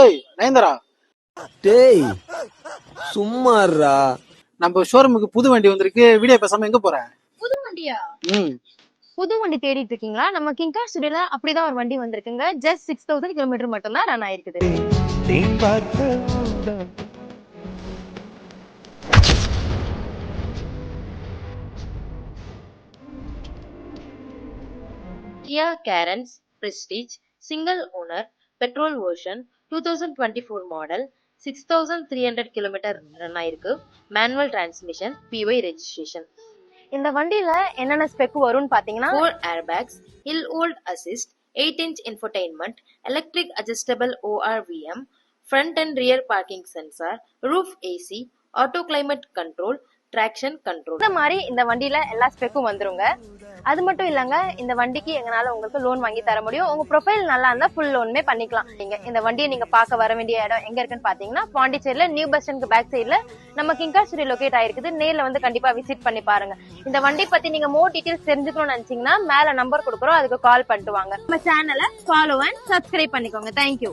ஏய் நயன்தரா, டேய் சும்மாறா. நம்ம ஷோரூமுக்கு புது வண்டி வந்திருக்கு. வீடியோ பேசாம எங்க போற? புது வண்டியா? ம் புது வண்டி தேடிட்டு இருக்கீங்களா? நம்ம கிங்கா ஸ்டுடியோல அப்படிதான் ஒரு வண்டி வந்திருக்குங்க. ஜஸ்ட் 6000 கிலோமீட்டர் மட்டும் தான் ரன் ஆயிருக்குது. Kia Carens Prestige single owner petrol version 2024 model 6300 kilometre run ஆயிருக்கு. Manual transmission, PY registration. இந்த வண்டியில என்னென்ன ஸ்பெக் வரும்னு பாத்தீங்கன்னா 4 airbags, hill hold assist, 8-inch infotainment, electric adjustable ORVM, front and rear parking sensor, roof AC, auto climate control, traction control. இந்த மாதிரி இந்த வண்டியில எல்லா ஸ்பெக்கும் வந்துருங்க. அது மட்டும் இல்லங்க, இந்த வண்டிக்கு எங்கனால உங்களுக்கு லோன் வாங்கி தர முடியும். உங்க ப்ரொஃபைல் நல்லா இருந்தா ஃபுல் லோனுமே பண்ணிக்கலாம். நீங்க இந்த வண்டியை நீங்க பார்க்க வர வேண்டிய இடம் எங்க இருக்குன்னு பாத்தீங்கன்னா பாண்டிச்சேரியில நியூ பஸ் ஸ்டாண்டுக்கு பேக் சைடுல நம்ம கிங்கா ஸ்டுடியோ லொகேட் ஆயிருக்குது. நேர்ல வந்து கண்டிப்பா விசிட் பண்ணி பாருங்க. இந்த வண்டி பத்தி நீங்க மோர் டீடைல்ஸ் தெரிஞ்சுக்கணும்னு நினைச்சீங்கன்னா மேல நம்பர் கொடுக்குறோம், அதுக்கு கால் பண்ணிட்டு வாங்க. நம்ம சேனலை ஃபாலோ அண்ட் சப்ஸ்கிரைப் பண்ணிக்கோங்க. தேங்க்யூ.